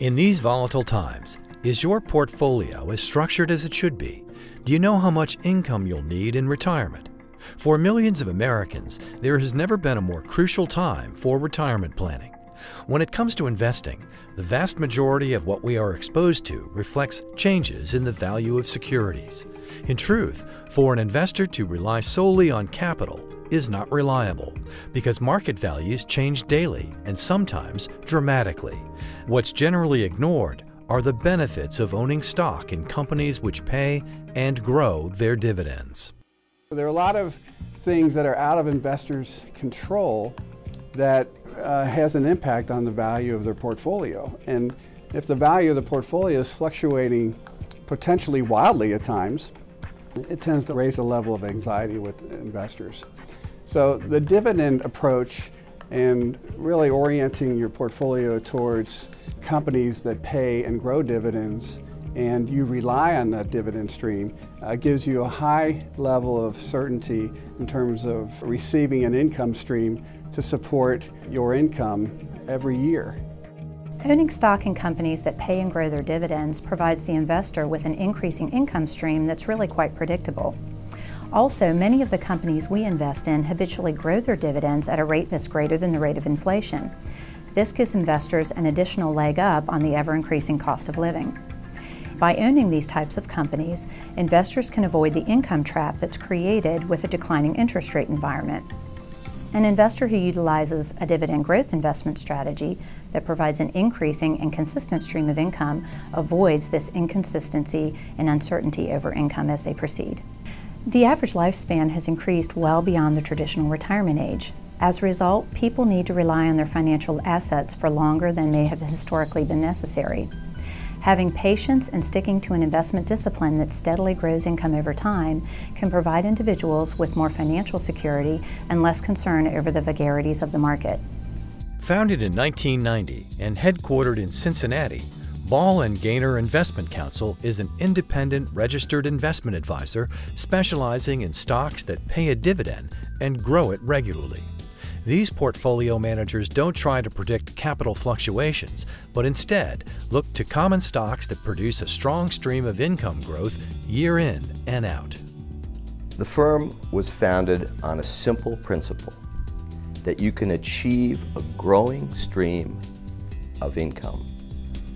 In these volatile times, is your portfolio as structured as it should be? Do you know how much income you'll need in retirement? For millions of Americans, there has never been a more crucial time for retirement planning. When it comes to investing, the vast majority of what we are exposed to reflects changes in the value of securities. In truth, for an investor to rely solely on capital is not reliable because market values change daily and sometimes dramatically. What's generally ignored are the benefits of owning stock in companies which pay and grow their dividends. There are a lot of things that are out of investors' control that has an impact on the value of their portfolio. And if the value of the portfolio is fluctuating potentially wildly at times, it tends to raise a level of anxiety with investors. So the dividend approach and really orienting your portfolio towards companies that pay and grow dividends and you rely on that dividend stream gives you a high level of certainty in terms of receiving an income stream to support your income every year. Owning stock in companies that pay and grow their dividends provides the investor with an increasing income stream that's really quite predictable. Also, many of the companies we invest in habitually grow their dividends at a rate that's greater than the rate of inflation. This gives investors an additional leg up on the ever-increasing cost of living. By owning these types of companies, investors can avoid the income trap that's created with a declining interest rate environment. An investor who utilizes a dividend growth investment strategy that provides an increasing and consistent stream of income avoids this inconsistency and uncertainty over income as they proceed. The average lifespan has increased well beyond the traditional retirement age. As a result, people need to rely on their financial assets for longer than may have historically been necessary. Having patience and sticking to an investment discipline that steadily grows income over time can provide individuals with more financial security and less concern over the vagaries of the market. Founded in 1990 and headquartered in Cincinnati, Ball & Gaynor Investment Counsel is an independent registered investment advisor specializing in stocks that pay a dividend and grow it regularly. These portfolio managers don't try to predict capital fluctuations, but instead look to common stocks that produce a strong stream of income growth year in and out. The firm was founded on a simple principle that you can achieve a growing stream of income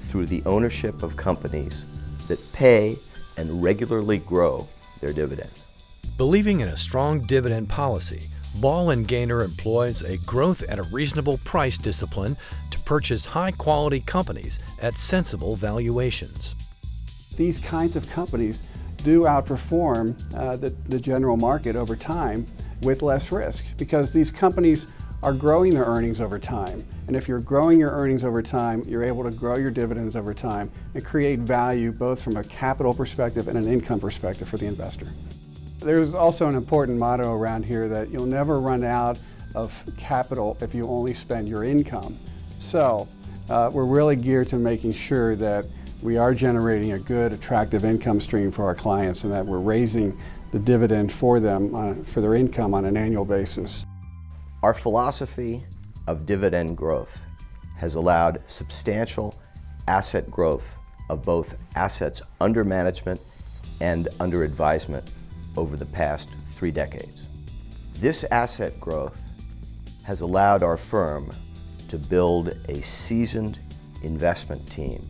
through the ownership of companies that pay and regularly grow their dividends. Believing in a strong dividend policy, Ball & Gaynor employs a growth at a reasonable price discipline to purchase high-quality companies at sensible valuations. These kinds of companies do outperform the general market over time with less risk because these companies are growing their earnings over time. And if you're growing your earnings over time, you're able to grow your dividends over time and create value both from a capital perspective and an income perspective for the investor. There's also an important motto around here that you'll never run out of capital if you only spend your income. So we're really geared to making sure that we are generating a good, attractive income stream for our clients and that we're raising the dividend for them for their income on an annual basis. Our philosophy of dividend growth has allowed substantial asset growth of both assets under management and under advisement over the past 3 decades. This asset growth has allowed our firm to build a seasoned investment team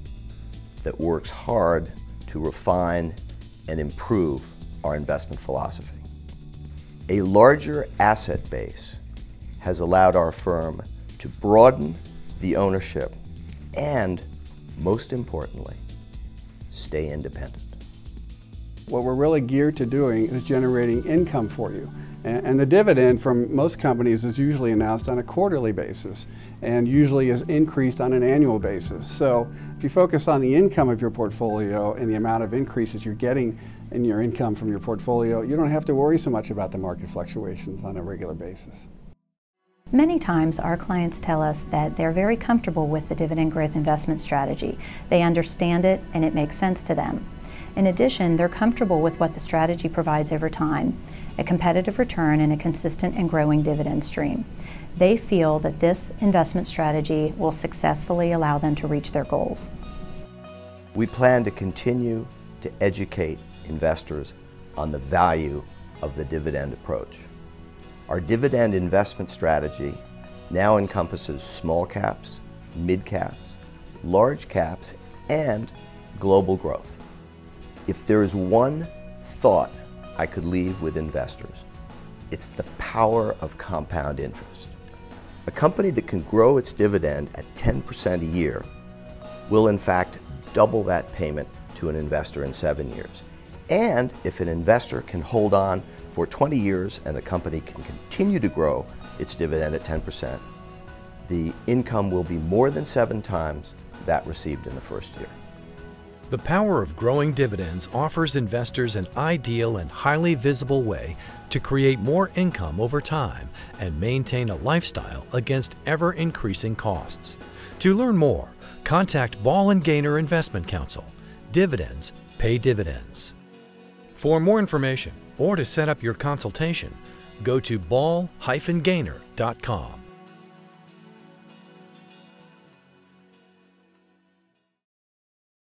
that works hard to refine and improve our investment philosophy. A larger asset base has allowed our firm to broaden the ownership and, most importantly, stay independent. What we're really geared to doing is generating income for you. And the dividend from most companies is usually announced on a quarterly basis and usually is increased on an annual basis. So if you focus on the income of your portfolio and the amount of increases you're getting in your income from your portfolio, you don't have to worry so much about the market fluctuations on a regular basis. Many times our clients tell us that they're very comfortable with the dividend growth investment strategy. They understand it and it makes sense to them. In addition, they're comfortable with what the strategy provides over time, a competitive return and a consistent and growing dividend stream. They feel that this investment strategy will successfully allow them to reach their goals. We plan to continue to educate investors on the value of the dividend approach. Our dividend investment strategy now encompasses small caps, mid caps, large caps, and global growth. If there is one thought I could leave with investors, it's the power of compound interest. A company that can grow its dividend at 10% a year will in fact double that payment to an investor in 7 years. And if an investor can hold on for 20 years and the company can continue to grow its dividend at 10%, the income will be more than 7 times that received in the first year. The power of growing dividends offers investors an ideal and highly visible way to create more income over time and maintain a lifestyle against ever-increasing costs. To learn more, contact Ball & Gaynor Investment Counsel. Dividends pay dividends. For more information or to set up your consultation, go to ball-gaynor.com.